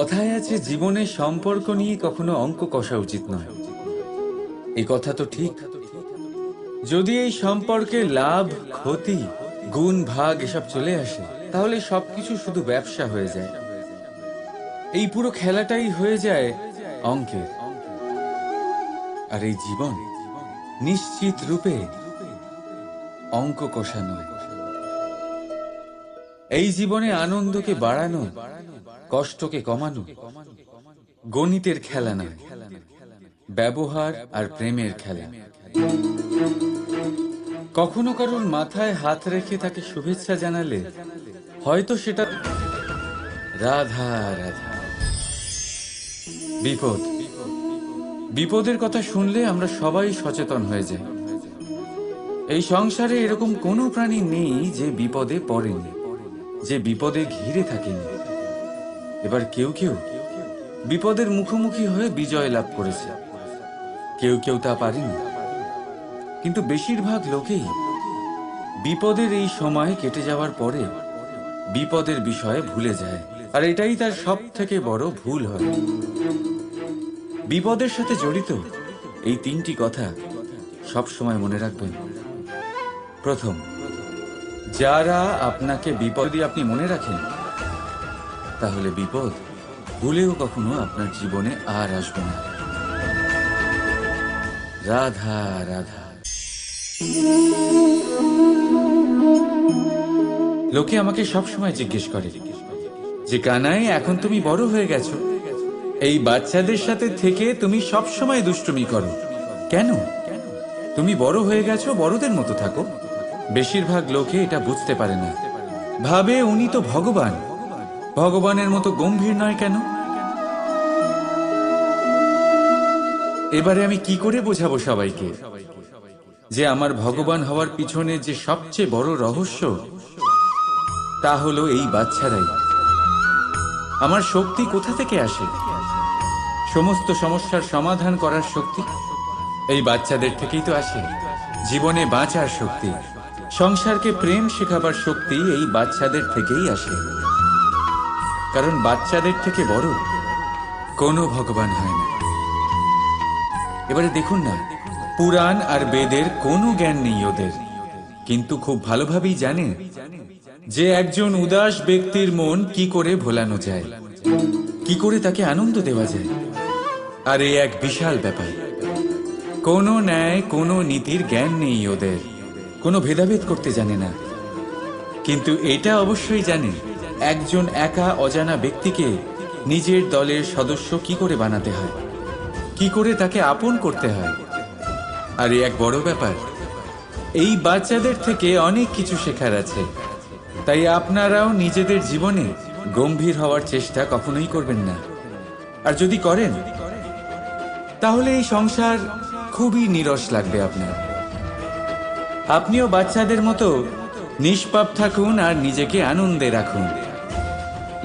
কথায় আছে জীবনের সম্পর্ক নিয়ে কখনো অঙ্ক কষা উচিত নয়। এই কথা তো ঠিক। যদি এই সম্পর্কে লাভ, ক্ষতি, গুণ, ভাগ এসব চলে আসে, তাহলে সবকিছু শুধু ব্যবসা হয়ে যায়। এই পুরো খেলাটাই হয়ে যায় অঙ্কের। আর এই জীবন নিশ্চিত রূপে অঙ্ক কষা নয়। এই জীবনে আনন্দকে বাড়ানো, কষ্টকে কমানো গণিতের খেলা নয়, ব্যবহার আর প্রেমের খেলা। কখনো কারোর মাথায় হাত রেখে তাকে শুভেচ্ছা জানালে হয়তো সেটা রাধা রাধা। বিপদ, বিপদের কথা শুনলে আমরা সবাই সচেতন হয়ে যাই। এই সংসারে এরকম কোনো প্রাণী নেই যে বিপদে পড়েনি, যে বিপদে ঘিরে থাকেনি। এবার কেউ কেউ বিপদের মুখোমুখি হয়ে বিজয় লাভ করেছে, কেউ কেউ তা পারেনি। কিন্তু বেশিরভাগ লোকেই বিপদের এই সময় কেটে যাওয়ার পরে বিপদের বিষয়ে ভুলে যায়। আর এটাই তার সব থেকে বড় ভুল হয়। বিপদের সাথে জড়িত এই তিনটি কথা সব সময় মনে রাখবেন। প্রথম, যারা আপনাকে বিপদে আপনি মনে রাখেন, তাহলে বিপদ ভুলেও কখনো আপনার জীবনে আর আসবে না। রাধা রাধা। লোকে আমাকে সব সময় জিজ্ঞেস করে যে কানাই, এখন তুমি বড় হয়ে গেছো, এই বাচ্চাদের সাথে থেকে তুমি সব সময় দুষ্টুমি করো কেন? তুমি বড় হয়ে গেছো, বড়দের মতো থাকো। বেশিরভাগ লোকে এটা বুঝতে পারে না, ভাবে উনি তো ভগবান, ভগবানের মতো গম্ভীর নয় কেন? এবারে আমি কি করে বোঝাবো সবাইকে যে আমার ভগবান হওয়ার পিছনে যে সবচেয়ে বড় রহস্য, তা হলো এই বাচ্চারাই। আমার শক্তি কোথা থেকে আসে? সমস্ত সমস্যার সমাধান করার শক্তি এই বাচ্চাদের থেকেই তো আসে। জীবনে বাঁচার শক্তি, সংসারকে প্রেম শেখাবার শক্তি এই বাচ্চাদের থেকেই আসে। কারণ বাচ্চাদের থেকে বড় কোনো ভগবান হয় না। এবারে দেখুন না, পুরাণ আর বেদের কোনো জ্ঞান নেই ওদের, কিন্তু খুব ভালোভাবেই জানে যে একজন উদাস ব্যক্তির মন কি করে ভোলানো যায়, কি করে তাকে আনন্দ দেওয়া যায়। আর এই এক বিশাল ব্যাপার। কোনো ন্যায়, কোনো নীতির জ্ঞান নেই ওদের, কোনো ভেদাভেদ করতে জানে না। কিন্তু এটা অবশ্যই জানে একজন একা অজানা ব্যক্তিকে নিজের দলের সদস্য কি করে বানাতে হয়, কি করে তাকে আপন করতে হয়। আর এক বড় ব্যাপার, এই বাচ্চাদের থেকে অনেক কিছু শেখার আছে। তাই আপনারাও নিজেদের জীবনে গম্ভীর হওয়ার চেষ্টা কখনোই করবেন না। আর যদি করেন, তাহলে এই সংসার খুবই নীরস লাগবে আপনার। আপনিও বাচ্চাদের মতো নিষ্পাপ থাকুন আর নিজেকে আনন্দে রাখুন।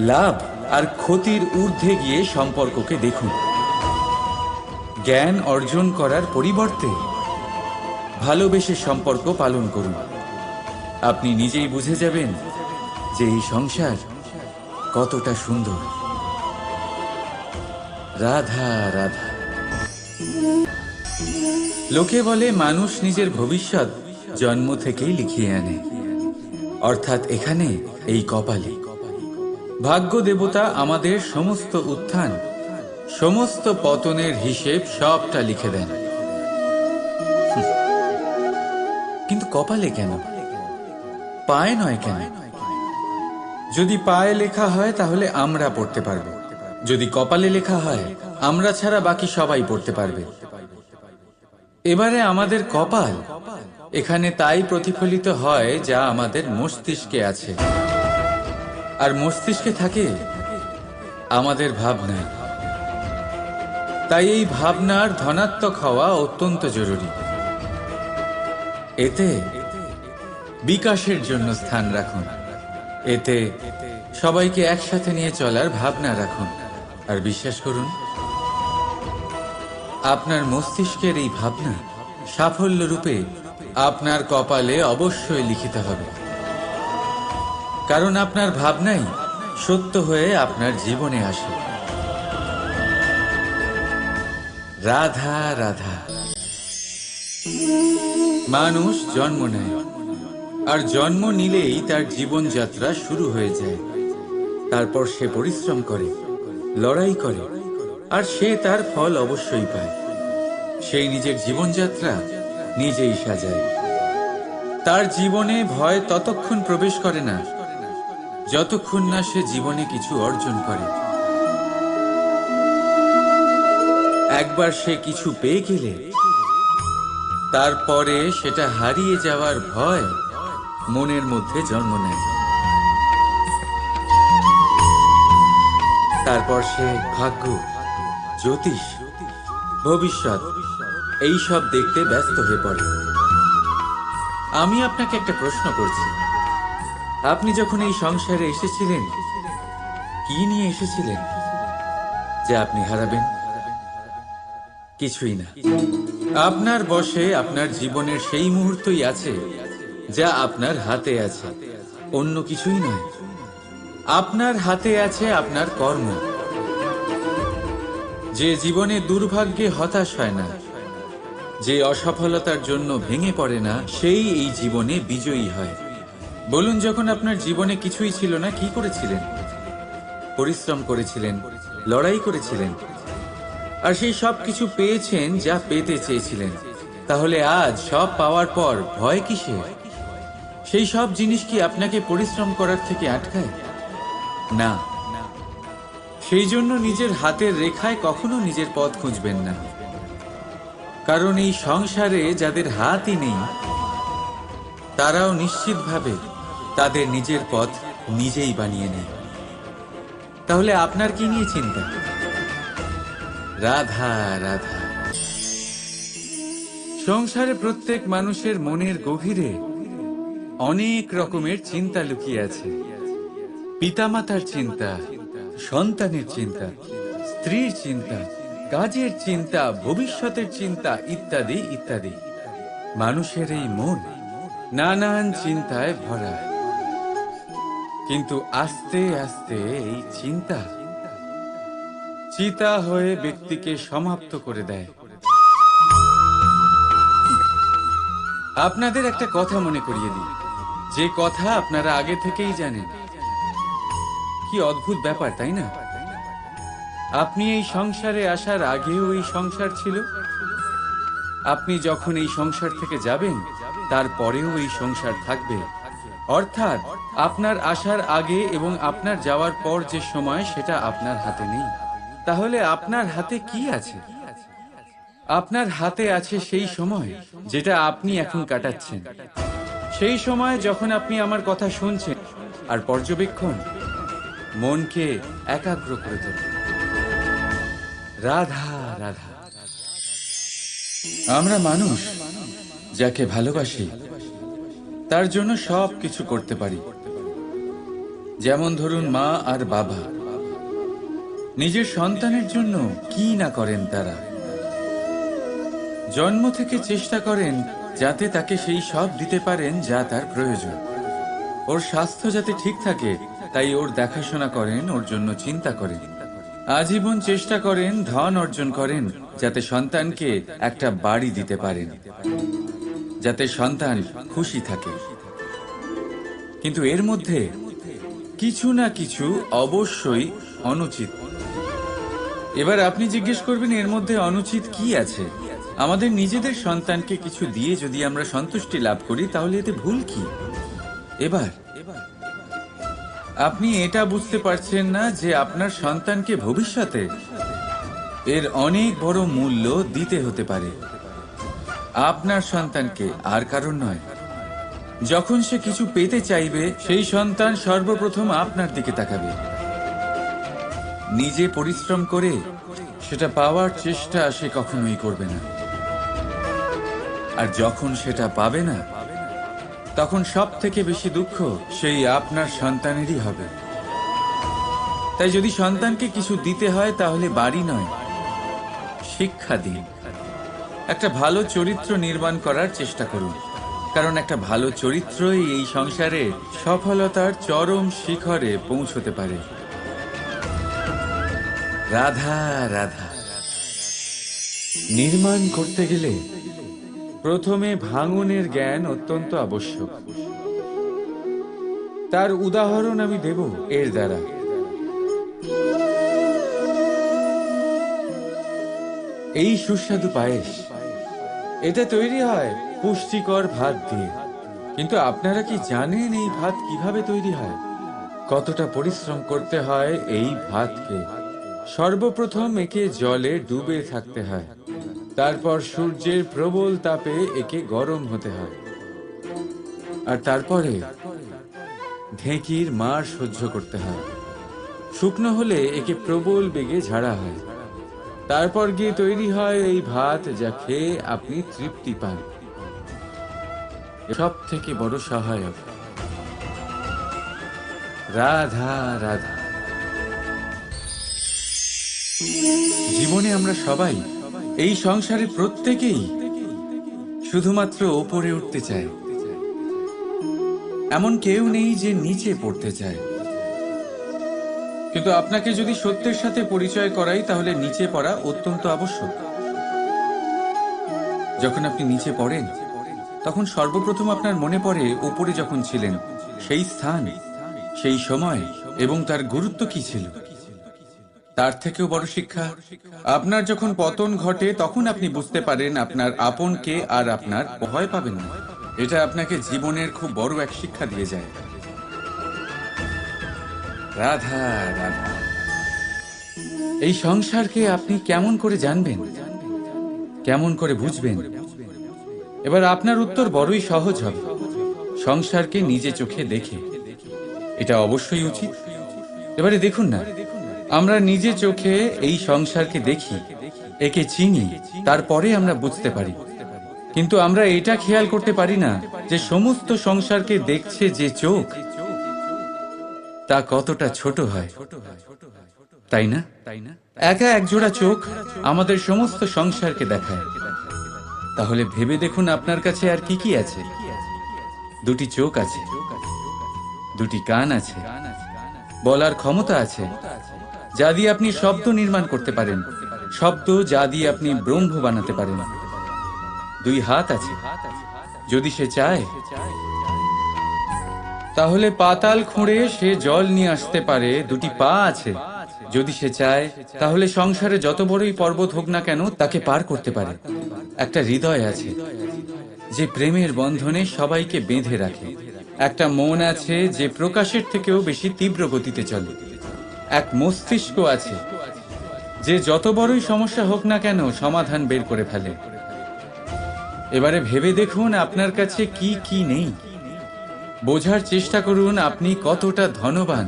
লাভ আর ক্ষতির ঊর্ধ্বে গিয়ে সম্পর্ককে দেখুন। জ্ঞান অর্জন করার পরিবর্তে ভালোবেসে সম্পর্ক পালন করুন। আপনি নিজেই বুঝে যাবেন যে এই সংসার কতটা সুন্দর। রাধা রাধা। লোকে বলে মানুষ নিজের ভবিষ্যৎ জন্ম থেকেই লিখিয়ে আনে, অর্থাৎ এখানে এই কপালে। ভাগ্য দেবতা আমাদের সমস্ত উত্থান, সমস্ত পতনের হিসেব সবটা লিখে দেন। কিন্তু কপালে কেন, পায়ে নয় কেন? যদি পায়ে লেখা হয় তাহলে আমরা পড়তে পারবো, যদি কপালে লেখা হয় আমরা ছাড়া বাকি সবাই পড়তে পারবে। এবারে আমাদের কপাল এখানে তাই প্রতিফলিত হয় যা আমাদের মস্তিষ্কে আছে, আর মস্তিষ্কে থাকে আমাদের ভাবনা। তাই এই ভাবনার ধনাত্মক হওয়া অত্যন্ত জরুরি। এতে বিকাশের জন্য স্থান রাখুন, এতে সবাইকে একসাথে নিয়ে চলার ভাবনা রাখুন। আর বিশ্বাস করুন, আপনার মস্তিষ্কের এই ভাবনা সাফল্য রূপে আপনার কপালে অবশ্যই লিখিত হবে। কারণ আপনার ভাবনাই সত্য হয়ে আপনার জীবনে আসে। রাধা রাধা। মানুষ জন্ম নেয়, আর জন্ম নিলেই তার জীবনযাত্রা শুরু হয়ে যায়। তারপর সে পরিশ্রম করে, লড়াই করে, আর সে তার ফল অবশ্যই পায়। সেই নিজের জীবনযাত্রা নিজেই সাজায়। তার জীবনে ভয় ততক্ষণ প্রবেশ করে না যতক্ষণ না সে জীবনে কিছু অর্জন করে। একবার সে কিছু পেয়ে গেলে তারপরে সেটা হারিয়ে যাওয়ার ভয় মনের মধ্যে জন্ম নেয়। তারপর সে ভাগ্য, জ্যোতিষ, ভবিষ্যৎ এইসব দেখতে ব্যস্ত হয়ে পড়ে। আমি আপনাকে একটা প্রশ্ন করছি, আপনি যখন এই সংসারে এসেছিলেন কি নিয়ে এসেছিলেন যে আপনি হারাবেন? কিছুই না। আপনার বশে আপনার জীবনের সেই মুহূর্তই আছে যা আপনার হাতে আছে, অন্য কিছুই নয়। আপনার হাতে আছে আপনার কর্ম। যে জীবনে দুর্ভাগ্যে হতাশ হয় না, যে অসফলতার জন্য ভেঙে পড়ে না, সেই এই জীবনে বিজয়ী হয়। বলুন, যখন আপনার জীবনে কিছুই ছিল না, কি করেছিলেন? পরিশ্রম করেছিলেন, লড়াই করেছিলেন, আর সেই সব কিছু পেয়েছেন যা পেতে চেয়েছিলেন। তাহলে আজ সব পাওয়ার পর ভয় কিসের? সেই সব জিনিস কি আপনাকে পরিশ্রম করার থেকে আটকায়? না। সেই জন্য নিজের হাতের রেখায় কখনো নিজের পথ খুঁজবেন না, কারণ এই সংসারে যাদের হাতই নেই তারাও নিশ্চিতভাবে তাদের নিজের পথ নিজেই বানিয়ে নেয়। তাহলে আপনার কি নিয়ে চিন্তা? রাধা রাধা। সংসারে প্রত্যেক মানুষের মনের গভীরে অনেক রকমের চিন্তা লুকিয়ে আছে। পিতামাতার চিন্তা, সন্তানের চিন্তা, স্ত্রীর চিন্তা, কাজের চিন্তা, ভবিষ্যতের চিন্তা, ইত্যাদি ইত্যাদি। মানুষের এই মন নানান চিন্তায় ভরা, কিন্তু আস্তে আস্তে এই চিন্তা চিতা হয়ে ব্যক্তিকে সমাপ্ত করে দেয়। আপনাদের একটা কথা মনে করিয়ে দিই, যে কথা আপনারা আগে থেকেই জানেন। কি অদ্ভুত ব্যাপার, তাই না? আপনি এই সংসারে আসার আগেও এই সংসার ছিল, আপনি যখন এই সংসার থেকে যাবেন তারপরেও এই সংসার থাকবে। অর্থাৎ আপনার আসার আগে এবং আপনার যাওয়ার পর যে সময়, সেটা আপনার হাতে নেই। তাহলে আপনার হাতে কি আছে? আপনার হাতে আছে সেই সময় যেটা আপনি এখন কাটাচ্ছেন। সেই সময় যখন আপনি আমার কথা শুনছেন আর পর্যবেক্ষণ মনকে একাগ্র করে তোলে। রাধা রাধা। আমরা মানুষ যাকে ভালোবাসি তার জন্য সব কিছু করতে পারি। যেমন ধরুন, মা আর বাবা নিজের সন্তানের জন্য কি না করেন। তারা জন্ম থেকে চেষ্টা করেন যাতে তাকে সেই সব দিতে পারেন যা তার প্রয়োজন। ওর স্বাস্থ্য যাতে ঠিক থাকে তাই ওর দেখাশোনা করেন, ওর জন্য চিন্তা করেন। আজীবন চেষ্টা করেন, ধন অর্জন করেন যাতে সন্তানকে একটা বাড়ি দিতে পারেন, যাতে সন্তান খুশি থাকে। কিন্তু এর মধ্যে কিছু না কিছু অবশ্যই অনুচিত। এবার আপনি জিজ্ঞেস করবেন, এর মধ্যে অনুচিত কি আছে? আমাদের নিজেদের সন্তানকে কিছু দিয়ে যদি আমরা সন্তুষ্টি লাভ করি তাহলে এতে ভুল কি? এবার আপনি এটা বুঝতে পারছেন না যে আপনার সন্তানকে ভবিষ্যতে এর অনেক বড় মূল্য দিতে হতে পারে। আপনার সন্তানকে, আর কারণ নয়। যখন সে কিছু পেতে চাইবে সেই সন্তান সর্বপ্রথম আপনার দিকে তাকাবে। নিজে পরিশ্রম করে সেটা পাওয়ার চেষ্টা সে কখনোই করবে না। আর যখন সেটা পাবে না তখন সব থেকে বেশি দুঃখ সেই আপনার সন্তানেরই হবে। তাই যদি সন্তানকে কিছু দিতে হয় তাহলে বাড়ি নয়, শিক্ষা দিন। একটা ভালো চরিত্র নির্মাণ করার চেষ্টা করুন, কারণ একটা ভালো চরিত্রই এই সংসারে সফলতার চরম শিখরে পৌঁছতে পারে। রাধা রাধা। নির্মাণ করতে গেলে প্রথমে ভাঙনের জ্ঞান অত্যন্ত আবশ্যক। তার উদাহরণ আমি দেব এর দ্বারা। এই সুস্বাদু পায়েস, এটা তৈরি হয় পুষ্টিকর ভাত দিয়ে। কিন্তু আপনারা কি জানেন এই ভাত কিভাবে তৈরি হয়? কতটা পরিশ্রম করতে হয় এই ভাতকে? সর্বপ্রথম একে জলে ডুবে থাকতে হয়, তারপর সূর্যের প্রবল তাপে একে গরম হতে হয়, আর তারপরে ঢেঁকির মার সহ্য করতে হয়। শুকনো হলে একে প্রবল বেগে ঝাড়া হয়, তারপর গিয়ে তৈরি হয় এই ভাত, যা খেয়ে আপনি তৃপ্তি পান। সব থেকে বড় সহায়ক রাধা রাধা। জীবনে আমরা সবাই, এই সংসারে প্রত্যেকেই শুধুমাত্র ওপরে উঠতে চায়। এমন কেউ নেই যে নিচে পড়তে চায়। কিন্তু আপনাকে যদি সত্যের সাথে পরিচয় করাই, তাহলে নিচে পড়া অত্যন্ত আবশ্যক। যখন আপনি নিচে পড়েন, তখন সর্বপ্রথম আপনার মনে পড়ে উপরে যখন ছিলেন, সেই স্থান, সেই সময় এবং তার গুরুত্ব কি ছিল। তার থেকেও বড় শিক্ষা, আপনার যখন পতন ঘটে, তখন আপনি বুঝতে পারেন আপনার আপন কে, আর আপনার ভয় পাবেন না। এটা আপনাকে জীবনের খুব বড় এক শিক্ষা দিয়ে যায়। রাধা রাধা। এই সংসারকে আপনি কেমন করে জানবেন, কেমন করে বুঝবেন? এবার আপনার উত্তর বড়ই সহজ হবে, সংসারকে নিজে চোখে দেখে। এটা অবশ্যই উচিত। এবারে দেখুন না, আমরা নিজে চোখে এই সংসারকে দেখি, একে চিনি, তারপরে আমরা বুঝতে পারি। কিন্তু আমরা এটা খেয়াল করতে পারি না যে সমস্ত সংসারকে দেখছে যে চোখ, তা কতটা ছোট হয়, তাই না? একা একজোড়া চোখ আমাদের সমস্ত সংসারকে দেখায়। তাহলে ভেবে দেখুন আপনার কাছে আর কি কি আছে। দুটি চোখ আছে, দুটি কান আছে, বলার ক্ষমতা আছে, যা দিয়ে আপনি শব্দ নির্মাণ করতে পারেন, শব্দ যা দিয়ে আপনি ব্রহ্ম বানাতে পারেন। দুই হাত আছে, যদি সে চায় তাহলে পাতাল খুঁড়ে সে জল নিয়ে আসতে পারে। দুটি পা আছে, যদি সে চায় তাহলে সংসারে যত বড়ই পর্বত হোক না কেন, তাকে পার করতে পারে। একটা হৃদয় আছে, যে প্রেমের বন্ধনে সবাইকে বেঁধে রাখে। একটা মন আছে, যে প্রকাশের থেকেও বেশি তীব্র গতিতে চলে। এক মস্তিষ্ক আছে, যে যত বড়ই সমস্যা হোক না কেন সমাধান বের করে ফেলে। এবারে ভেবে দেখুন আপনার কাছে কি কি নেই। বোঝার চেষ্টা করুন আপনি কতটা ধনবান।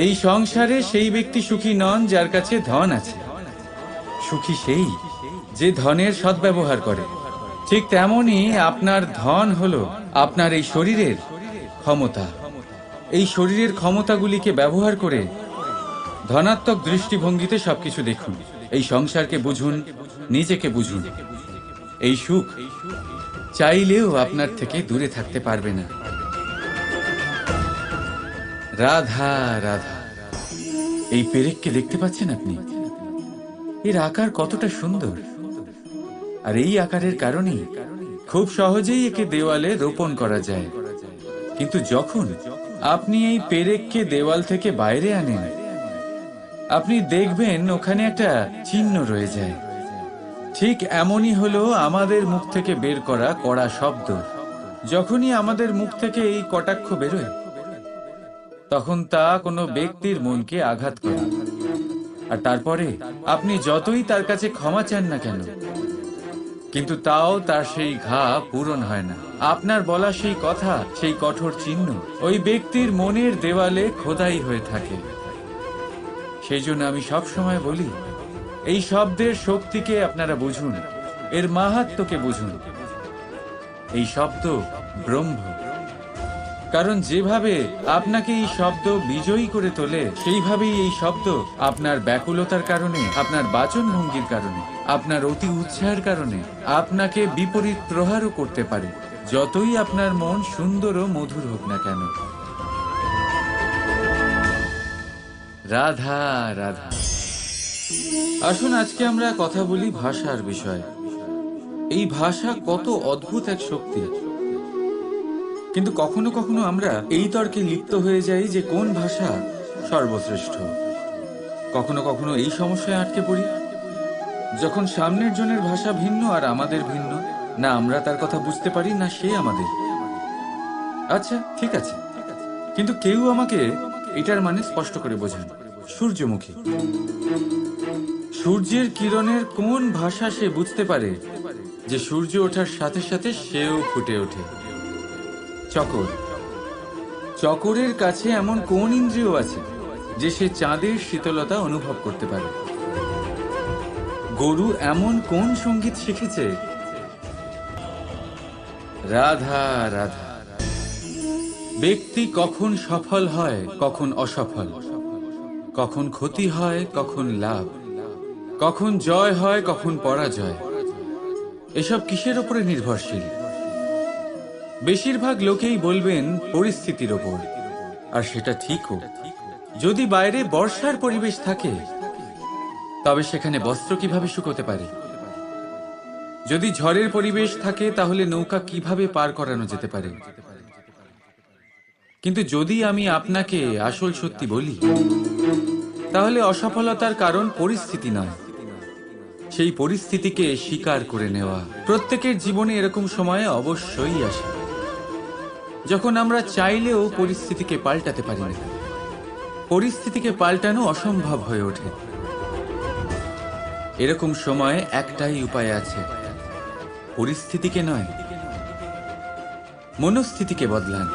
এই সংসারে সেই ব্যক্তি সুখী নন যার কাছে ধন আছে। সুখী সেই যে ধনের সদ্ব্যবহার করে। ঠিক তেমনি আপনার ধন হলো আপনার এই শরীরের ক্ষমতা। এই শরীরের ক্ষমতাগুলিকে ব্যবহার করে ধনাত্মক দৃষ্টিভঙ্গিতে সবকিছু দেখুন। এই সংসারকে বুঝুন, নিজেকে বুঝুন। এই সুখ চাইলেও আপনার থেকে দূরে থাকতে পারবে না। রাধা রাধা। এই পেরেককে দেখতে পাচ্ছেন আপনি? এর আকার কতটা সুন্দর, আর এই আকারের কারণেই খুব সহজেই একে দেওয়ালে রোপণ করা যায়। কিন্তু যখন আপনি এই পেরেককে দেওয়াল থেকে বাইরে আনেন, আপনি দেখবেন ওখানে একটা চিহ্ন রয়ে যায়। ঠিক এমনই হলো আমাদের মুখ থেকে বের করা কড়া শব্দ। যখনই আমাদের মুখ থেকে এই কটাক্ষ বেরোয়, তখন তা কোনো ব্যক্তির মনকে আঘাত করে। আর তারপরে আপনি যতই তার কাছে ক্ষমা চান না কেন, কিন্তু তাও তার সেই ঘা পূরণ হয় না। আপনার বলা সেই কথা, সেই কঠোর চিহ্ন ওই ব্যক্তির মনের দেওয়ালে খোদাই হয়ে থাকে। সেই জন্য আমি সব সময় বলি, এই শব্দের শক্তিকে আপনারা বুঝুন, এর মাহাত্ম্যকে বুঝুন। এই শব্দ ব্রহ্ম। কারণ যেভাবে আপনাকে এই শব্দ বিজয়ী করে তোলে, সেইভাবেই এই শব্দ আপনার ব্যাকুলতার কারণে, আপনার বাচন ভঙ্গির কারণে, আপনার অতি উৎসাহের কারণে আপনাকে বিপরীত প্রহারও করতে পারে, যতই আপনার মন সুন্দর ও মধুর হোক না কেন। রাধা রাধা। আসুন আজকে আমরা কথা বলি ভাষার বিষয়ে। এই ভাষা কত অদ্ভুত এক শক্তি, কিন্তু কখনো কখনো আমরা এই তর্কে লিপ্ত হয়ে যাই যে কোন ভাষা সর্বশ্রেষ্ঠ। কখনো কখনো এই সমস্যায় আটকে পড়ি, যখন সামনের জনের ভাষা ভিন্ন আর আমাদের ভিন্ন, না আমরা তার কথা বুঝতে পারি না সে আমাদের। আচ্ছা ঠিক আছে, কিন্তু কেউ আমাকে এটার মানে স্পষ্ট করে বোঝান। সূর্যমুখী, সূর্যের কিরণের কোন ভাষা সে বুঝতে পারে যে সূর্য ওঠার সাথে সাথে সেও ফুটে ওঠে? চকর, চকরের কাছে এমন কোন ইন্দ্রিয় আছে যে সে চাঁদের শীতলতা অনুভব করতে পারে? গরু এমন কোন সঙ্গীত শিখেছে? রাধা রাধা। ব্যক্তি কখন সফল হয়, কখন অসফল, কখন ক্ষতি হয়, কখন লাভ, কখন জয় হয়, কখন পরাজয়, এসব কিসের উপরে নির্ভরশীল? বেশিরভাগ লোকেই বলবেন পরিস্থিতির ওপর, আর সেটা ঠিকও। যদি বাইরে বর্ষার পরিবেশ থাকে, তবে সেখানে বস্ত্র কিভাবে শুকোতে পারে? যদি ঝড়ের পরিবেশ থাকে, তাহলে নৌকা কিভাবে পার করানো যেতে পারে? কিন্তু যদি আমি আপনাকে আসল সত্যি বলি, তাহলে অসফলতার কারণ পরিস্থিতি নয়, সেই পরিস্থিতিকে স্বীকার করে নেওয়া। প্রত্যেকের জীবনে এরকম সময় অবশ্যই আসে যখন আমরা চাইলেও পরিস্থিতিকে পাল্টাতে পারি না। পরিস্থিতিকে পাল্টানো অসম্ভব হয়ে ওঠে। এরকম সময় একটাই উপায় আছে, পরিস্থিতিকে নয়, মনস্থিতিকে বদলান,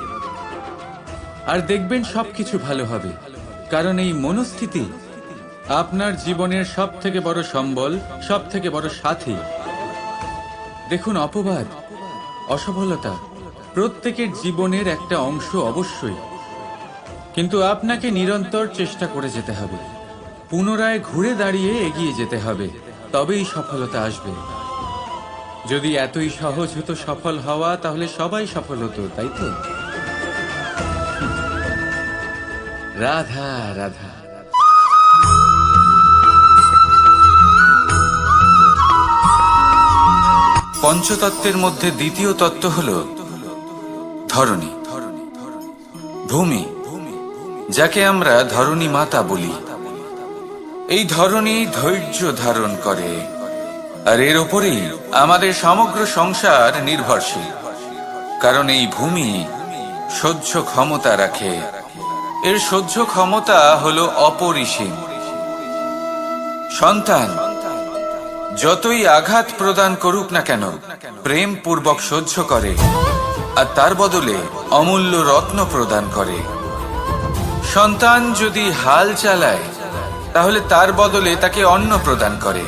আর দেখবেন সবকিছু ভালো হবে। কারণ এই মনস্থিতি আপনার জীবনের সব থেকে বড় সম্বল, সব থেকে বড় সাথী। দেখুন, অপবাদ, অসফলতা প্রত্যেকের জীবনের একটা অংশ অবশ্যই, কিন্তু আপনাকে নিরন্তর চেষ্টা করে যেতে হবে, পুনরায় ঘুরে দাঁড়িয়ে এগিয়ে যেতে হবে, তবেই সফলতা আসবে। যদি এতই সহজ হতো সফল হওয়া, তাহলে সবাই সফল হতো, তাই তো? রাধা রাধা। পঞ্চতত্ত্বের মধ্যে দ্বিতীয় তত্ত্ব হল ধরণী, ভূমি, যাকে আমরা ধরণী মাতা বলি। এই ধরণী ধৈর্য ধারণ করে, আর এর ওপরেই আমাদের সমগ্র সংসার নির্ভরশীল। কারণ এই ভূমি সহ্য ক্ষমতা রাখে, এর সহ্য ক্ষমতা হলো অপরিসীম। সন্তান যতই আঘাত প্রদান করুক না কেন, প্রেম পূর্বক সহ্য করে, আর তার বদলে অমূল্য রত্ন প্রদান করে। সন্তান যদি হাল চালায়, তাহলে তার বদলে তাকে অন্ন প্রদান করে।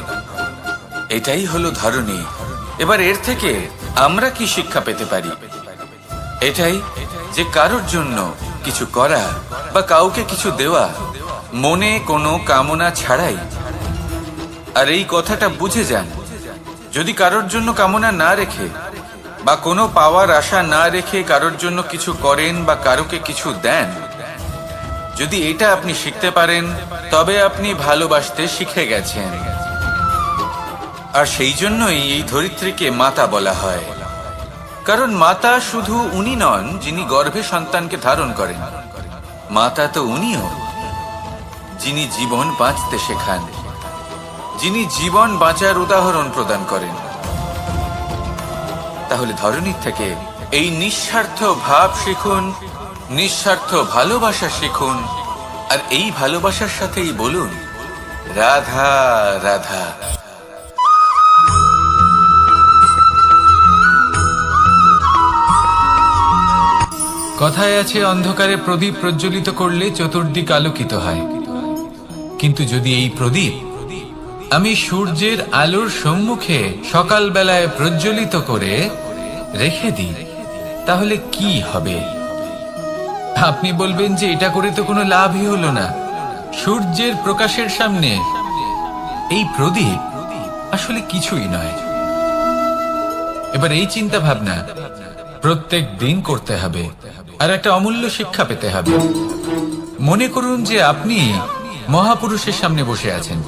এটাই হলো ধরণী। এবার এর থেকে আমরা কি শিক্ষা পেতে পারি? এটাই যে কারোর জন্য কিছু করা বা কাউকে কিছু দেওয়া মনে কোনো কামনা ছাড়াই। আর এই কথাটা বুঝে যান, যদি কারোর জন্য কামনা না রেখে বা কোনো পাওয়ার আশা না রেখে কারোর জন্য কিছু করেন বা কারোকে কিছু দেন, যদি এটা আপনি শিখতে পারেন, তবে আপনি ভালোবাসতে শিখে গেছেন। আর সেই জন্যই এই ধরিত্রীকে মাতা বলা হয়। কারণ মাতা শুধু উনি নন যিনি গর্ভে সন্তানকে ধারণ করেন, মাতা তো উনিও যিনি জীবন বাঁচতে শেখান, যিনি জীবন বাঁচার উদাহরণ প্রদান করেন। তাহলে ধরণীর থেকে এই নিঃস্বার্থ ভাব শিখুন, নিঃস্বার্থ ভালোবাসা শিখুন, আর এই ভালোবাসার সাথেই বলুন রাধা রাধা। কথায় আছে, অন্ধকারে প্রদীপ প্রজ্বলিত করলে চতুর্দিক আলোকিত হয়। কিন্তু যদি এই প্রদীপ আমি সূর্যের আলোর সম্মুখে সকালবেলায় প্রজ্বলিত করে রেখে দিই, তাহলে কি হবে? আপনি বলবেন যে এটা করে তো কোনো লাভই হলো না। সূর্যের প্রকাশের সামনে এই প্রদীপ আসলে কিছুই নয়। এবার এই চিন্তা ভাবনা প্রত্যেক দিন করতে হবে, আর একটা অমূল্য শিক্ষা পেতে হবে। মনে করুন যে আপনি মহাপুরুষের সামনে বসে আছেন,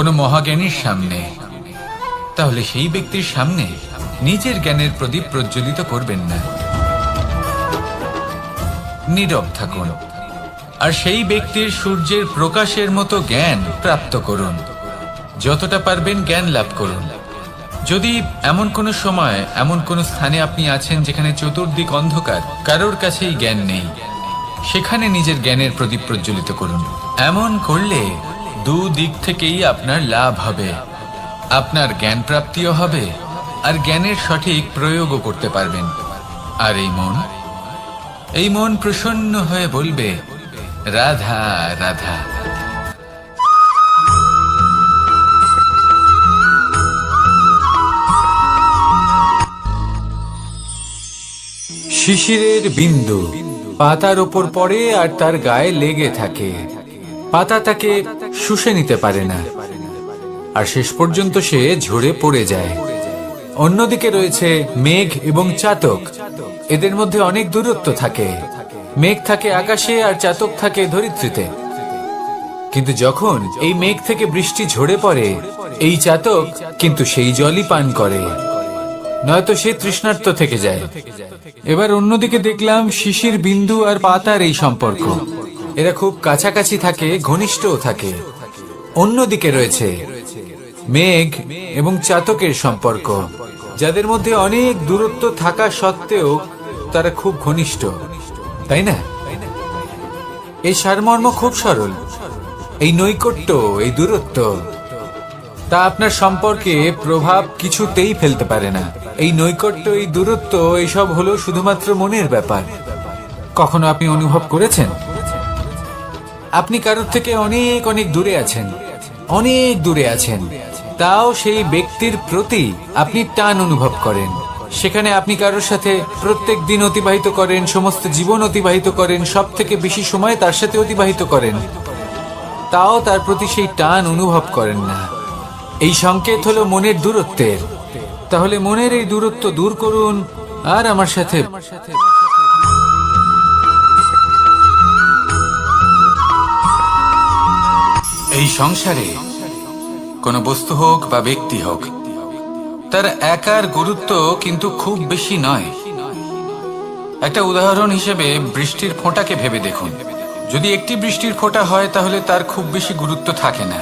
কোনো মহাজ্ঞানীর সামনে, তাহলে সেই ব্যক্তির সামনে নিজের জ্ঞানের প্রদীপ প্রজ্বলিত করবেন না, নীরব থাকুন আর সেই ব্যক্তির সূর্যের প্রকাশের মতো জ্ঞান প্রাপ্ত করুন। যতটা পারবেন জ্ঞান লাভ করুন। যদি এমন কোনো সময় এমন কোনো স্থানে আপনি আছেন যেখানে চতুর্দিক অন্ধকার, কারোর কাছেই জ্ঞান নেই, সেখানে নিজের জ্ঞানের প্রদীপ প্রজ্বলিত করুন। এমন করলে দুদিক থেকেই আপনার লাভ হবে। আপনার জ্ঞান প্রাপ্তিও হবে আর জ্ঞানের সঠিক প্রয়োগও করতে পারবেন। আর এই মন প্রসন্ন হয়ে বলবে, রাধা রাধা। শিশিরের বিন্দু পাতার ওপর পড়ে আর তার গায়ে লেগে থাকে। পাতা তাকে শুষে নিতে পারে না আর শেষ পর্যন্ত সে ঝরে পড়ে যায়। অন্যদিকে রয়েছে মেঘ এবং চাতক। এদের মধ্যে অনেক দূরত্ব থাকে। মেঘ থাকে আকাশে আর চাতক থাকে ধরিত্রীতে। কিন্তু যখন এই মেঘ থেকে বৃষ্টি ঝরে পড়ে, এই চাতক কিন্তু সেই জলই পান করে, নয়তো সে তৃষ্ণার্ত থেকে যায়। এবার অন্যদিকে দেখলাম শিশির বিন্দু আর পাতার এই সম্পর্ক। এরা খুব কাছাকাছি থাকে, ঘনিষ্ঠও থাকে। অন্যদিকে রয়েছে মেঘ এবং চাতকের সম্পর্ক, যাদের মধ্যে অনেক দূরত্ব থাকা সত্ত্বেও তারা খুব ঘনিষ্ঠ, তাই না? এই সারমর্ম খুব সরল। এই নৈকট্য, এই দূরত্ব, তা আপনার সম্পর্কে প্রভাব কিছুতেই ফেলতে পারে না। এই নৈকট্য, এই দূরত্ব, এইসব হলো শুধুমাত্র মনের ব্যাপার। কখনো আপনি অনুভব করেছেন আপনি কারোর থেকে অনেক অনেক দূরে আছেন, অনেক দূরে আছেন, তাও সেই ব্যক্তির প্রতি আপনি টান অনুভব করেন। সেখানে আপনি কারোর সাথে প্রত্যেক দিন অতিবাহিত করেন, সমস্ত জীবন অতিবাহিত করেন, সব থেকে বেশি সময় তার সাথে অতিবাহিত করেন, তাও তার প্রতি সেই টান অনুভব করেন না। এই সংকেত হলো মনের দূরত্বের। তাহলে মনের এই দূরত্ব দূর করুন আর আমার সাথে। এই সংসারে কোনো বস্তু হোক বা ব্যক্তি হোক, তার একার গুরুত্ব কিন্তু খুব বেশি নয়। একটা উদাহরণ হিসেবে বৃষ্টির ফোঁটাকে ভেবে দেখুন। যদি একটি বৃষ্টির ফোঁটা হয় তাহলে তার খুব বেশি গুরুত্ব থাকে না,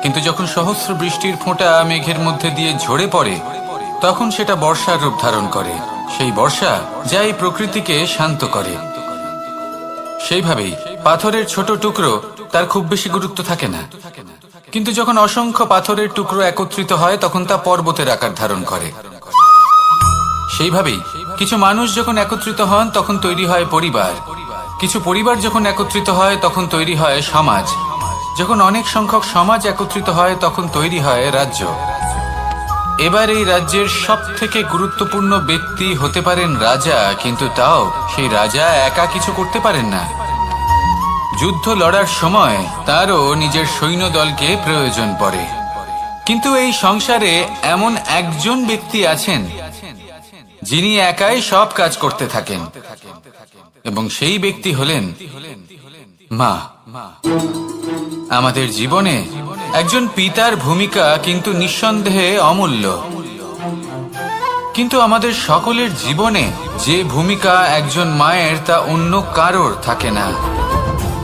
কিন্তু যখন সহস্র বৃষ্টির ফোঁটা মেঘের মধ্যে দিয়ে ঝরে পড়ে, তখন সেটা বর্ষার রূপ ধারণ করে। সেই বর্ষা যা এই প্রকৃতিকে শান্ত করে। সেইভাবেই পাথরের ছোট টুকরো, তার খুব বেশি গুরুত্ব থাকে না, কিন্তু যখন অসংখ্য পাথরের টুকরো একত্রিত হয় তখন তা পর্বতের আকার ধারণ করে। সেইভাবেই কিছু মানুষ যখন একত্রিত হন তখন তৈরি হয় পরিবার। কিছু পরিবার যখন একত্রিত হয় তখন তৈরি হয় সমাজ। যখন অনেক সংখ্যক সমাজ একত্রিত হয় তখন তৈরি হয় রাজ্য। এবার এই রাজ্যের সব থেকে গুরুত্বপূর্ণ ব্যক্তি হতে পারেন রাজা, কিন্তু তাও সেই রাজা একা কিছু করতে পারেন না। যুদ্ধ লড়ার সময় তারও নিজের সৈন্যদলকে প্রয়োজন পড়ে। কিন্তু এই সংসারে এমন একজন ব্যক্তি আছেন যিনি একাই সব কাজ করতে থাকেন, এবং সেই ব্যক্তি হলেন মা। আমাদের জীবনে একজন পিতার ভূমিকা কিন্তু নিঃসন্দেহে অমূল্য, কিন্তু আমাদের সকলের জীবনে যে ভূমিকা একজন মায়ের তা অন্য কারোর থাকে না।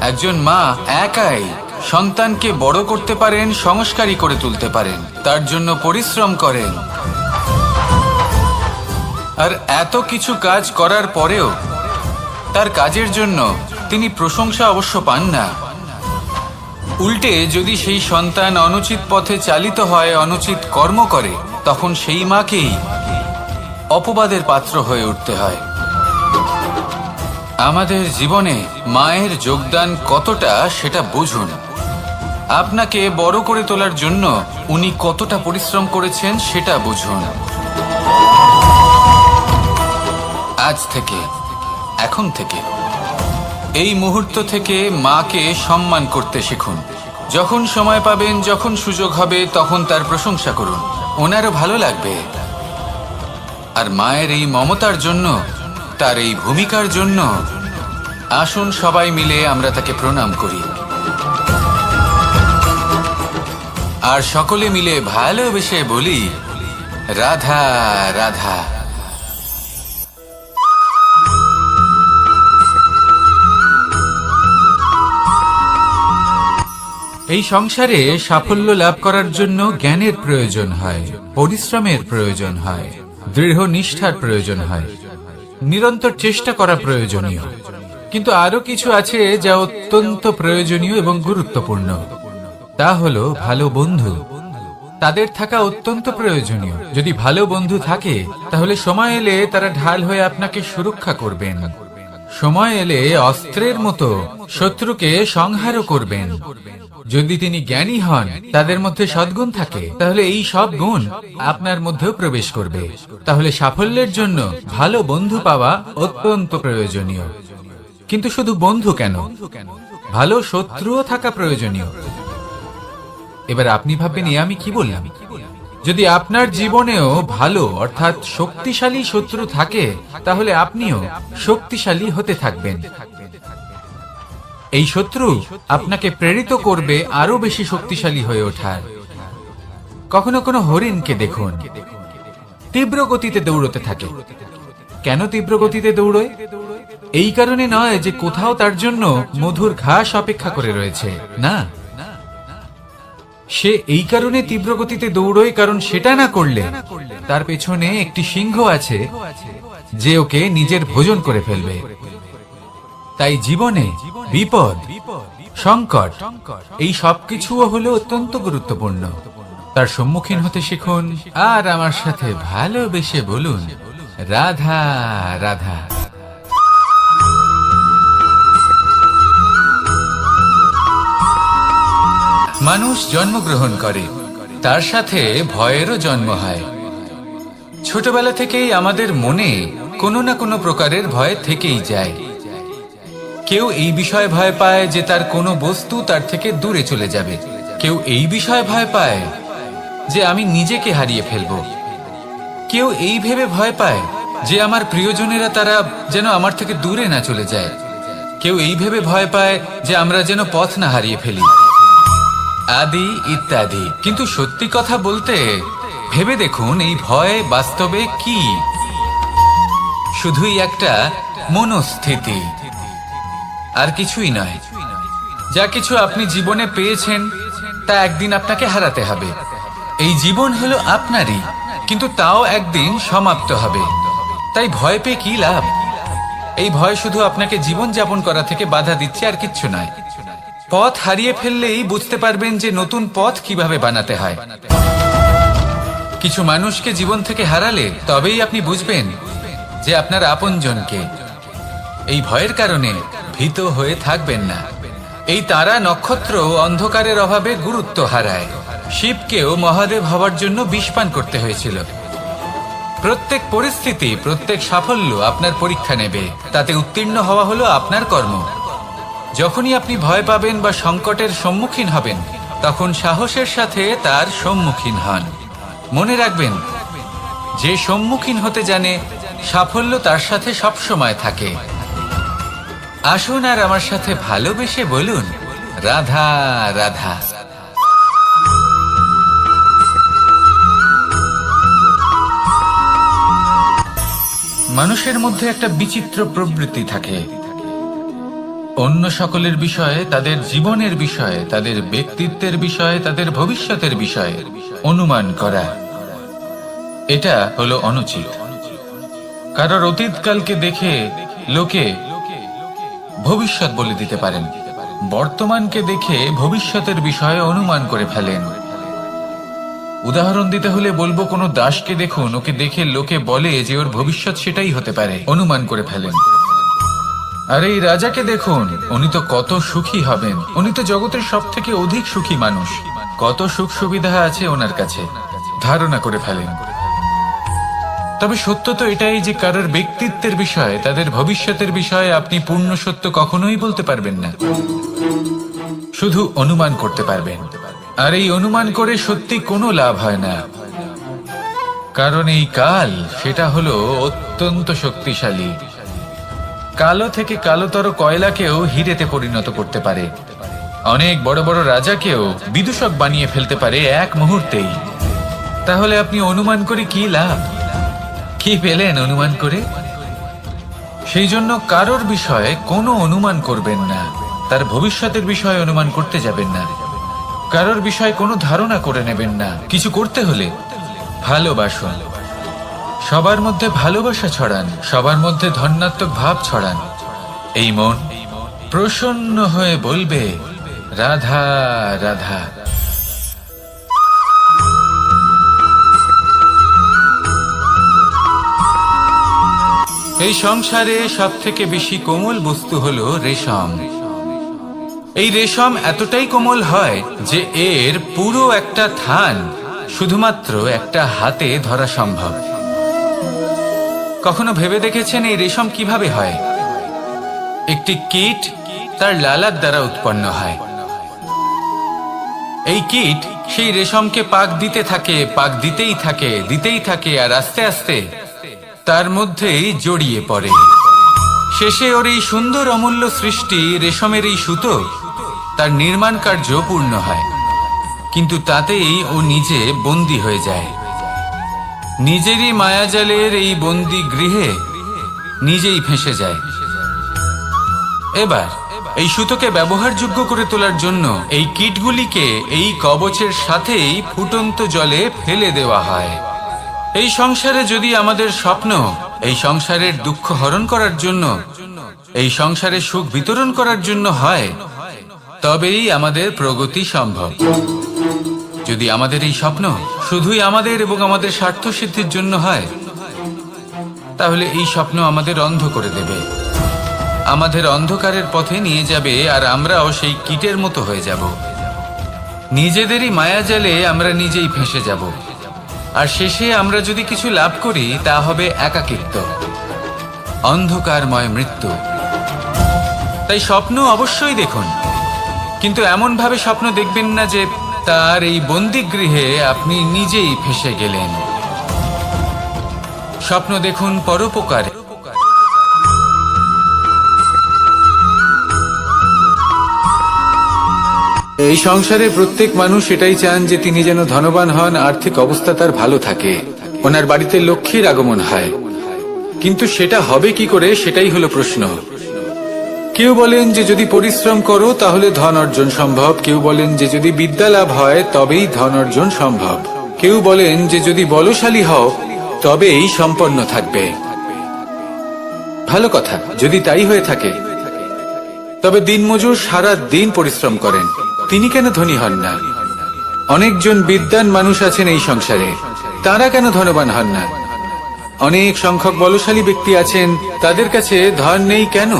একজন মা একাই সন্তানকে বড় করতে পারেন, সংস্কারী করে তুলতে পারেন, তার জন্য পরিশ্রম করেন। আর এত কিছু কাজ করার পরেও তার কাজের জন্য তিনি প্রশংসা অবশ্য পান না। উল্টে যদি সেই সন্তান অনুচিত পথে চালিত হয়, অনুচিত কর্ম করে, তখন সেই মাকেই অপবাদের পাত্র হয়ে উঠতে হয়। আমাদের জীবনে মায়ের যোগদান কতটা সেটা বুঝুন। আপনাকে বড় করে তোলার জন্য উনি কতটা পরিশ্রম করেছেন সেটা বুঝুন। আজ থেকে, এখন থেকে, এই মুহূর্ত থেকে মাকে সম্মান করতে শিখুন। যখন সময় পাবেন, যখন সুযোগ হবে, তখন তার প্রশংসা করুন, ওনারও ভালো লাগবে। আর মায়ের এই মমতার জন্য, তার এই ভূমিকার জন্য আসুন সবাই মিলে আমরা তাকে প্রণাম করি। আর সকলে মিলে ভালোবেসে বলি, রাধা রাধা। এই সংসারে সাফল্য লাভ করার জন্য জ্ঞানের প্রয়োজন হয়, পরিশ্রমের প্রয়োজন হয়, দৃঢ় নিষ্ঠার প্রয়োজন হয়, নিরন্তর চেষ্টা করা প্রয়োজনীয়। কিন্তু আরো কিছু আছে যা অত্যন্ত প্রয়োজনীয় এবং গুরুত্বপূর্ণ। তা হলো ভালো বন্ধু। তাদের থাকা অত্যন্ত প্রয়োজনীয়। যদি ভালো বন্ধু থাকে তাহলে সময় এলে তারা ঢাল হয়ে আপনাকে সুরক্ষা করবেন। সময় এলে অস্ত্রের মতো শত্রুকে সংহারও করবেন। যদি তিনি জ্ঞানী হন, তাদের মধ্যে সদ্গুণ থাকে, তাহলে এই সব গুণ আপনার মধ্যেও প্রবেশ করবে। তাহলে সাফল্যের জন্য ভালো বন্ধু পাওয়া অত্যন্ত প্রয়োজনীয়। কিন্তু শুধু বন্ধু কেন, ভালো শত্রুও থাকা প্রয়োজনীয়। এবার আপনি ভাববেন, আমি কি বললাম? যদি আপনার জীবনেও ভালো অর্থাৎ শক্তিশালী শত্রু থাকে, তাহলে আপনিও শক্তিশালী হতে থাকবেন। এই শত্রু আপনাকে প্রেরিত করবে আরো বেশি শক্তিশালী হয়ে ওঠার। কখনো কোনো হরিণকে দেখুন, তীব্র গতিতে দৌড়তে থাকে। কেন তীব্র গতিতে দৌড়য়? এই কারণে নয় যে কোথাও তার জন্য মধুর ঘাস অপেক্ষা করে রয়েছে, না। সে এই কারণে তীব্র গতিতে দৌড়য় কারণ সেটা না করলে তার পেছনে একটি সিংহ আছে যে ওকে নিজের ভোজন করে ফেলবে। তাই জীবনে বিপদ, সংকট, এই সবকিছুও হলো অত্যন্ত গুরুত্বপূর্ণ। তার সম্মুখীন হতে শিখুন আর আমার সাথে ভালোবেসে বলুন, রাধা রাধা। মানুষ জন্মগ্রহণ করে, তার সাথে ভয়েরও জন্ম হয়। ছোটবেলা থেকেই আমাদের মনে কোনো না কোনো প্রকারের ভয় থেকেই যায়। কেউ এই বিষয়ে ভয় পায় যে তার কোনো বস্তু তার থেকে দূরে চলে যাবে। কেউ এই বিষয়ে ভয় পায় যে আমি নিজেকে হারিয়ে ফেলব। কেউ এই ভেবে ভয় পায় যে আমার প্রিয়জনেরা তারা যেন আমার থেকে দূরে না চলে যায়। কেউ এই ভেবে ভয় পায় যে আমরা যেন পথ না হারিয়ে ফেলি, আদি ইত্যাদি। কিন্তু সত্যি কথা বলতে, ভেবে দেখুন এই ভয় বাস্তবে কি? শুধুই একটা মনস্থিতি, আর কিছুই নয়। যা কিছু আপনি জীবনে পেয়েছেন তা একদিন আপনাকে হারাতে হবে। এই জীবন হলো আপনারই, কিন্তু তাও একদিন সমাপ্ত হবে। তাই ভয় পেয়ে কি লাভ? এই ভয় শুধু আপনাকে জীবন যাপন করা থেকে বাধা দিচ্ছে, আর কিচ্ছু নয়। পথ হারিয়ে ফেললেই বুঝতে পারবেন যে নতুন পথ কিভাবে বানাতে হয়। কিছু মানুষকে জীবন থেকে হারালে তবেই আপনি বুঝবেন যে আপনার আপনজনকে। এই ভয়ের কারণে ভীত হয়ে থাকবেন না। এই তারা নক্ষত্র অন্ধকারের অভাবে গুরুত্ব হারায়। শিবকেও মহাদেব হওয়ার জন্য বিষ পান করতে হয়েছিল। প্রত্যেক পরিস্থিতি, প্রত্যেক সাফল্য আপনার পরীক্ষা নেবে। তাতে উত্তীর্ণ হওয়া হলো আপনার কর্ম। যখনই আপনি ভয় পাবেন বা সংকটের সম্মুখীন হবেন, তখন সাহসের সাথে তার সম্মুখীন হন। মনে রাখবেন, যে সম্মুখীন হতে জানে, সাফল্য তার সাথে সবসময় থাকে। আসুন আর আমার সাথে ভালোবেসে বলুন, রাধা রাধা। মানুষের মধ্যে একটা বিচিত্র প্রবৃত্তি থাকে। অন্য সকলের বিষয়ে, তাদের জীবনের বিষয়ে, তাদের ব্যক্তিত্বের বিষয়ে, তাদের ভবিষ্যতের বিষয়ে অনুমান করা। এটা হলো অনুচিত। কারোর অতীতকালকে দেখে লোকে ভবিষ্যৎ বলে দিতে পারেন। বর্তমানকে দেখে ভবিষ্যতের বিষয়ে অনুমান করে ফেলেন। উদাহরণ দিতে হলে বলবো, কোনো দাসকে দেখুন, ওকে দেখে লোকে বলে যে ওর ভবিষ্যৎ সেটাই হতে পারে, অনুমান করে ফেলেন। আর এই রাজাকে দেখুন, উনি তো কত সুখী হবেন, উনি তো জগতের সব থেকে অধিক সুখী মানুষ, কত সুখ সুবিধা আছে ওনার কাছে, ধারণা করে ফেলেন। তবে সত্য তো এটাই যে কারোর ব্যক্তিত্বের বিষয়ে, তাদের ভবিষ্যতের বিষয়ে আপনি পূর্ণ সত্য কখনোই বলতে পারবেন না, শুধু অনুমান করতে পারবেন। আর এই অনুমান করে সত্যি কোনো লাভ হয় না, কারণ এই কাল সেটা হলো অত্যন্ত শক্তিশালী। কালো থেকে কালোতর কয়লাকেও হিরেতে পরিণত করতে পারে। অনেক বড় বড় রাজাকেও বিদূষক বানিয়ে ফেলতে পারে এক মুহূর্তেই। তাহলে আপনি অনুমান করে কি লাভ? কি পেলেন অনুমান করে? সেই জন্য কারোর বিষয়ে কোনো অনুমান করবেন না, তার ভবিষ্যতের বিষয়ে অনুমান করতে যাবেন না, কারোর বিষয়ে কোনো ধারণা করে নেবেন না। কিছু করতে হলে ভালোবাসুন, সবার মধ্যে ভালোবাসা ছড়ান, সবার মধ্যে ধন্যাত্মক ভাব ছড়ান। এই মন প্রসন্ন হয়ে বলবে রাধা রাধা। এই সংসারে সব থেকে বেশি কোমল বস্তু হলো রেশম। এই রেশম এতটাই কোমল হয় যে এর পুরো একটা থান শুধুমাত্র একটা হাতে ধরা সম্ভব। কখনো ভেবে দেখেছেন এই রেশম কিভাবে হয়? একটি কীট তার লালার দ্বারা উৎপন্ন হয়। এই কীট সেই রেশমকে পাক দিতে থাকে, পাক দিতেই থাকে, দিতেই থাকে, আর আস্তে আস্তে তার মধ্যেই জড়িয়ে পড়ে। শেষে ওর এই সুন্দর অমূল্য সৃষ্টি রেশমের এই সুতো, তার নির্মাণ কার্য পূর্ণ হয়, কিন্তু তাতেই ও নিজে বন্দী হয়ে যায়। নিজেরই মায়াজালের এই বন্দী গৃহে নিজেই ফেঁসে যায়। এবার এই সুতোকে ব্যবহারযোগ্য করে তোলার জন্য এই কীটগুলিকে এই কবচের সাথেই ফুটন্ত জলে ফেলে দেওয়া হয়। এই সংসারে যদি আমাদের স্বপ্ন এই সংসারের দুঃখ হরণ করার জন্য, এই সংসারে সুখ বিতরণ করার জন্য হয়, তবেই আমাদের প্রগতি সম্ভব। যদি আমাদের এই স্বপ্ন শুধুই আমাদের এবং আমাদের স্বার্থ সিদ্ধির জন্য হয়, তাহলে এই স্বপ্ন আমাদের অন্ধ করে দেবে, আমাদের অন্ধকারের পথে নিয়ে যাবে, আর আমরাও সেই কীটের মতো হয়ে যাব। নিজেদেরই মায়াজালে আমরা নিজেই ফেঁসে যাব, আর শেষে আমরা যদি কিছু লাভ করি তা হবে একাকিত্ব, অন্ধকারময় মৃত্যু। তাই স্বপ্ন অবশ্যই দেখুন, কিন্তু এমন ভাবে স্বপ্ন দেখবেন না যে তার এই বন্দিগৃহে আপনি নিজেই ফেঁসে গেলেন। স্বপ্ন দেখুন পরোপকারে। এই সংসারে প্রত্যেক মানুষ এটাই চান যে তিনি যেন ধনবান হন, আর্থিক অবস্থা তার ভালো থাকে, ওনার বাড়িতে লক্ষ্মীর আগমন হয়। কিন্তু সেটা হবে কি করে, সেটাই হলো প্রশ্ন। কেউ বলেন যে যদি পরিশ্রম করো তাহলে ধন অর্জন সম্ভব, কেউ বলেন যে যদি বিদ্যা লাভ হয় তবেই ধন অর্জন সম্ভব, কেউ বলেন যে যদি বলশালী হও তবেই সম্পন্ন থাকবে। ভালো কথা, যদি তাই হয়ে থাকে, তবে দিনমজুর সারা দিন পরিশ্রম করেন, তিনি কেন ধনী হন না? অনেকজন বিদ্বান মানুষ আছেন এই সংসারে, তারা কেন ধনবান হন না? অনেক সংখ্যক বলশালী ব্যক্তি আছেন, তাদের কাছে ধন নেই কেন?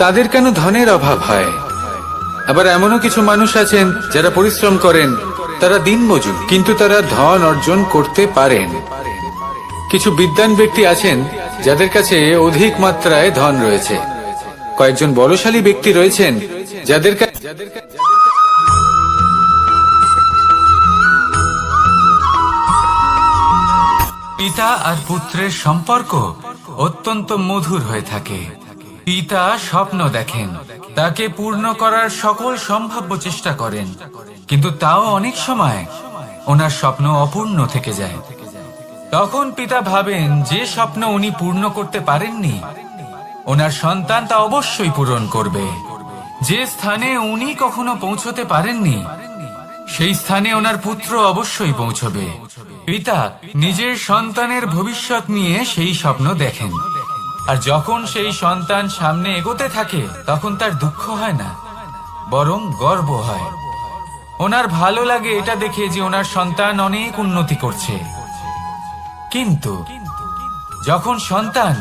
তাদের কেন ধনের অভাব হয়? আবার এমনও কিছু মানুষ আছেন যারা পরিশ্রম করেন, তারা দিনমজুর, কিন্তু তারা ধন অর্জন করতে পারেন। কিছু বিদ্বান ব্যক্তি আছেন যাদের কাছে অধিক মাত্রায় ধন রয়েছে, কয়েকজন বলশালী ব্যক্তি রয়েছেন যাদের পিতা আর পুত্রের সম্পর্ক অত্যন্ত মধুর হয়ে থাকে। পিতা স্বপ্ন দেখেন, তাকে পূর্ণ করার সকল সম্ভাব্য চেষ্টা করেন, কিন্তু তাও অনেক সময় ওনার স্বপ্ন অপূর্ণ থেকে যায়। তখন পিতা ভাবেন যে স্বপ্ন উনি পূর্ণ করতে পারেননি, ওনার সন্তান তা অবশ্যই পূরণ করবে। যে স্থানে উনি কখনো পৌঁছতে পারেননি, সেই স্থানে ওনার পুত্র অবশ্যই পৌঁছবে। পিতা নিজের সন্তানের ভবিষ্যৎ নিয়ে সেই স্বপ্ন দেখেন, আর যখন সেই সন্তান সামনে এগোতে থাকে তখন তার দুঃখ হয় না, বরং গর্ব হয়। ওনার ভালো লাগে এটা দেখে যে ওনার সন্তান অনেক উন্নতি করছে। কিন্তু যখন সন্তান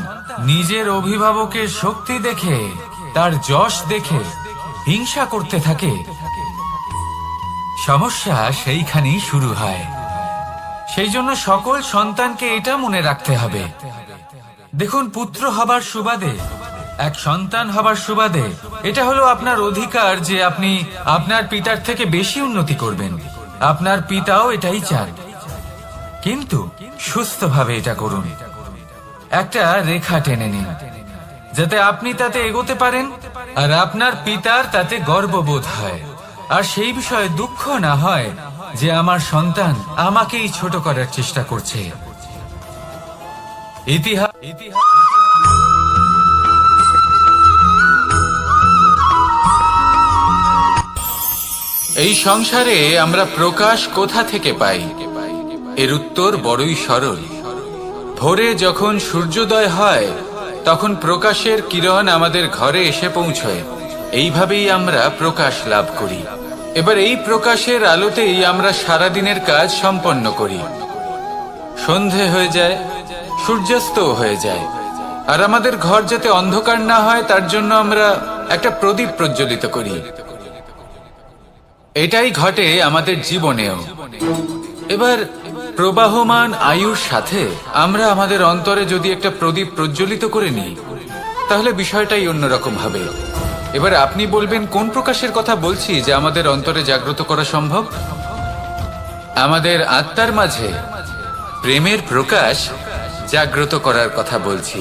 নিজের অভিভাবকের শক্তি দেখে, তার যশ দেখে হিংসা করতে থাকে, সমস্যা সেইখানেই শুরু হয়। সেই জন্য সকল সন্তানকে এটা মনে রাখতে হবে, দেখুন, পুত্র হবার সুবাদে, এক সন্তান হবার সুবাদে এটা হলো আপনার অধিকার যে আপনি আপনার পিতার থেকে বেশি উন্নতি করবেন। আপনার পিতাও এটাই চান, কিন্তু সুস্থভাবে এটা করুন। একটা রেখা টেনে নিন যাতে আপনি তাতে এগোতে পারেন, আর আপনার পিতার তাতে গর্ববোধ হয়, আর সেই বিষয়ে দুঃখ না হয় যে আমার সন্তান আমাকেই ছোট করার চেষ্টা করছে। ইতিহাস এই সংসারে আমরা প্রকাশ কোথা থেকে পাই? এর উত্তর বড়ই সরল। ভোরে যখন সূর্যোদয় হয় তখন প্রকাশের কিরণ আমাদের ঘরে এসে পৌঁছয়। এইভাবেই আমরা প্রকাশ লাভ করি। এবার এই প্রকাশের আলোতেই আমরা সারাদিনের কাজ সম্পন্ন করি। সন্ধে হয়ে যায়, সূর্যাস্তও হয়ে যায়, আর আমাদের ঘর যাতে অন্ধকার না হয় তার জন্য আমরা একটা প্রদীপ প্রজ্বলিত করি। এটাই ঘটে আমাদের জীবনেও। এবার প্রবাহমান আয়ুর সাথে আমরা আমাদের অন্তরে যদি একটা প্রদীপ প্রজ্বলিত করে নিই তাহলে বিষয়টাই অন্যরকম হবে। এবার আপনি বলবেন কোন প্রকাশের কথা বলছি যা আমাদের অন্তরে জাগ্রত করা সম্ভব? আমাদের আত্মার মাঝে প্রেমের প্রকাশ জাগ্রত করার কথা বলছি।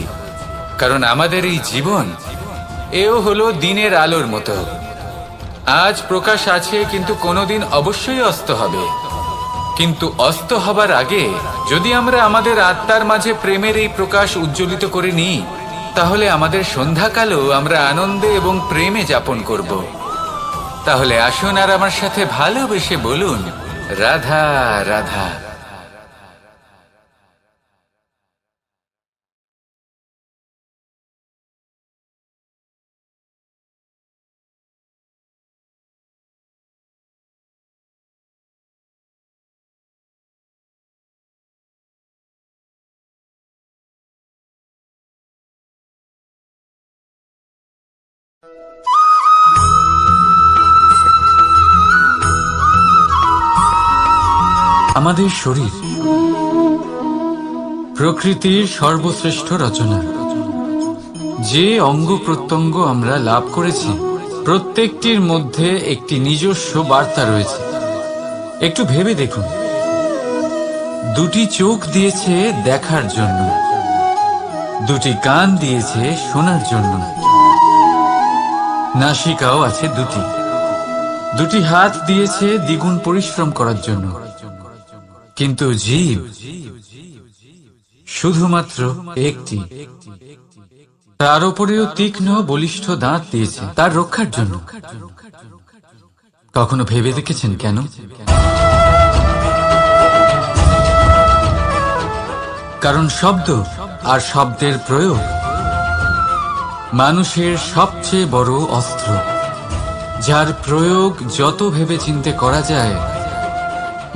কারণ আমাদের এই জীবন এও হলো দিনের আলোর মতো। আজ প্রকাশ আছে, কিন্তু কোনোদিন অবশ্যই অস্ত হবে। কিন্তু অস্ত হবার আগে যদি আমরা আমাদের আত্মার মাঝে প্রেমের এই প্রকাশ উজ্জ্বলিত করে নিই তাহলে আমাদের সন্ধ্যাকালও আমরা আনন্দে এবং প্রেমে যাপন করব। তাহলে আসুন আর আমার সাথে ভালোবেসে বলুন, রাধা রাধা। আমাদের শরীর প্রকৃতির সর্বশ্রেষ্ঠ রচনা। যে অঙ্গ প্রত্যঙ্গ আমরা লাভ করেছি প্রত্যেকটির মধ্যে একটি নিজস্ব বার্তা রয়েছে। একটু ভেবে দেখুন, দুটি চোখ দিয়েছে দেখার জন্য, দুটি কান দিয়েছে শোনার জন্য, নাসিকাও আছে দুটি, দুটি হাত দিয়েছে দ্বিগুণ পরিশ্রম করার জন্য। কিন্তু জীব শুধুমাত্র একটি। তার উপরেও তীক্ষ্ণ বলিষ্ঠ দাঁত দিয়েছে তার রক্ষার জন্য। কখনো ভেবে দেখেছেন কেন? কারণ শব্দ আর শব্দের প্রয়োগ মানুষের সবচেয়ে বড় অস্ত্র, যার প্রয়োগ যত ভেবে চিন্তে করা যায়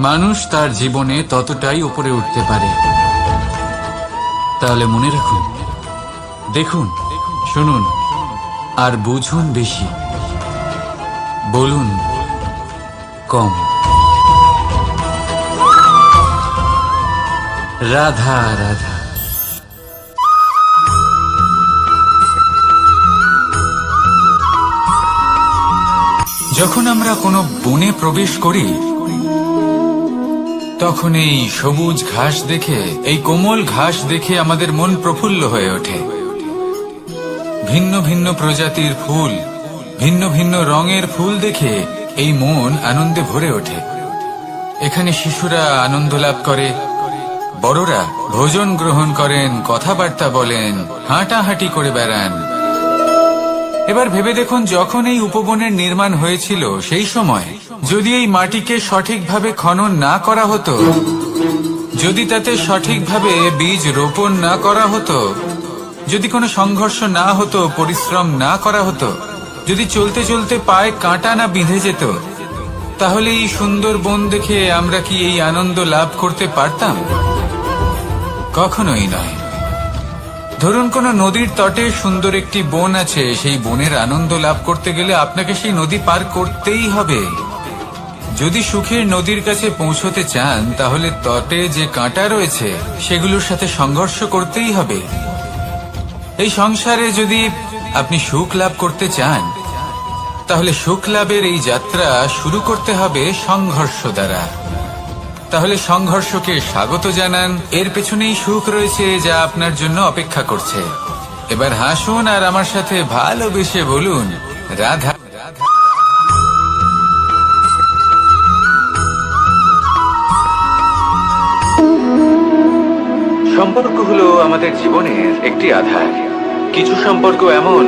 মানুষ তার জীবনে ততটাই উপরে উঠতে পারে। তাহলে মনে রাখুন, দেখুন, শুনুন আর বুঝুন বেশি, বলুন কম। রাধা রাধা। যখন আমরা কোনো বনে প্রবেশ করি তখন এই সবুজ ঘাস দেখে, এই কোমল ঘাস দেখে আমাদের মন প্রফুল্ল হয়ে ওঠে। ভিন্ন ভিন্ন প্রজাতির ফুল, ভিন্ন ভিন্ন রঙের ফুল দেখে এই মন আনন্দে ভরে ওঠে। এখানে শিশুরা আনন্দ লাভ করে, বড়রা ভোজন গ্রহণ করেন, কথাবার্তা বলেন, হাঁটাহাঁটি করে বেড়ান। এবার ভেবে দেখুন, যখন এই উপবনের নির্মাণ হয়েছিল সেই সময় যদি এই মাটিকে সঠিকভাবে খনন না করা হতো, যদি তাতে সঠিকভাবে বীজ রোপণ না করা হতো, যদি কোনো সংঘর্ষ না হতো, পরিশ্রম না করা হতো, যদি চলতে চলতে পায়ে কাঁটা না বিঁধে যেত, তাহলে এই সুন্দর বন দেখে আমরা কি এই আনন্দ লাভ করতে পারতাম? কখনোই নয়। ধরুন কোনো নদীর তটে সুন্দর একটি বন আছে, সেই বনের আনন্দ লাভ করতে গেলে আপনাকে সেই নদী পার করতেই হবে। যদি সুখের নদীর কাছে পৌঁছতে চান তাহলে তটে যে কাঁটা রয়েছে সেগুলোর সাথে সংঘর্ষ করতেই হবে। এই সংসারে যদি আপনি সুখ লাভ করতে চান তাহলে সুখ লাভের এই যাত্রা শুরু করতে হবে সংঘর্ষ দ্বারা। তাহলে সংঘর্ষকে স্বাগত জানান, এর পেছনেই সুখ রয়েছে যা আপনার জন্য অপেক্ষা করছে। এবার হাসুন আর আমার সাথে ভালোবেসে বলুন, রাধা। সম্পর্ক হলো আমাদের জীবনের একটি আধার। কিছু সম্পর্ক এমন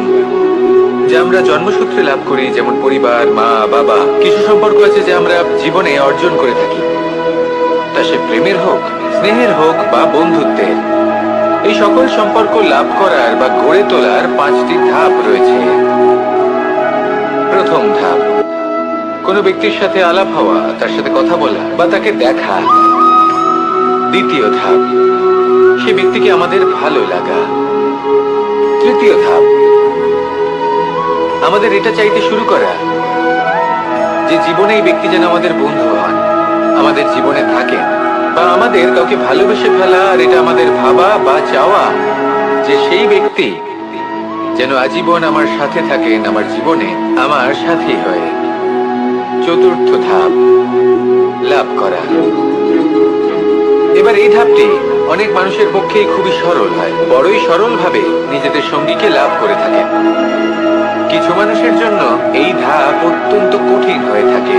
যে আমরা জন্মসূত্রে লাভ করি, যেমন পরিবার, মা বাবা। কিছু সম্পর্ক আছে যে আমরা জীবনে অর্জন করে থাকি, তা সে প্রেমের হোক, স্নেহের হোক বা বন্ধুত্বের। এই সকল সম্পর্ক লাভ করার বা গড়ে তোলার 5টি ধাপ রয়েছে। প্রথম ধাপ, কোনো ব্যক্তির সাথে আলাপ হওয়া, তার সাথে কথা বলা বা তাকে দেখা। দ্বিতীয় ধাপ, সে ব্যক্তিকে আমাদের ভালো লাগা। তৃতীয় ধাপ, আমাদের এটা চাইতে শুরু করা যে জীবনে এই ব্যক্তি যেন আমাদের বন্ধু হন, আমাদের জীবনে থাকেন, বা আমাদের কাউকে ভালোবেসে ফেলা। আর এটা আমাদের ভাবা বা চাওয়া যে সেই ব্যক্তি যেন আজীবন আমার সাথে থাকেন, আমার জীবনে আমার সাথী হয়ে। চতুর্থ ধাপ, লাভ করা। এবার এই ধাপটি অনেক মানুষের পক্ষেই খুবই সরল হয়, বড়ই সরল ভাবে নিজেদের সঙ্গীকে লাভ করে থাকেন। কিছু মানুষের জন্য এই ধাপ অত্যন্ত কঠিন হয়ে থাকে।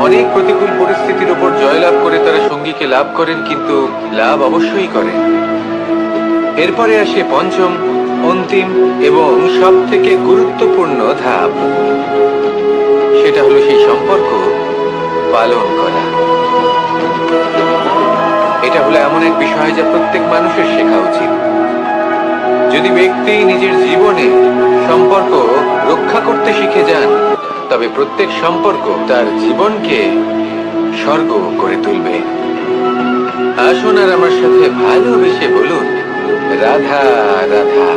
অনেক প্রতিকূল পরিস্থিতির উপর জয়লাভ করে তারা সঙ্গীকে লাভ করেন, কিন্তু লাভ অবশ্যই করেন। এরপরে আসে পঞ্চম, অন্তিম এবং সব থেকে গুরুত্বপূর্ণ ধাপ। সেটা হলো সেই সম্পর্ক পালন করা। এটা হলো এমন এক বিষয় যা প্রত্যেক মানুষের শেখা উচিত। যদি ব্যক্তি নিজের জীবনে সম্পর্ক রক্ষা করতে শিখে যান, তবে প্রত্যেক সম্পর্ক তার জীবনকে স্বর্গ করে তুলবে। আসুন আর আমার সাথে ভালোবেসে বলুন, রাধা রাধা।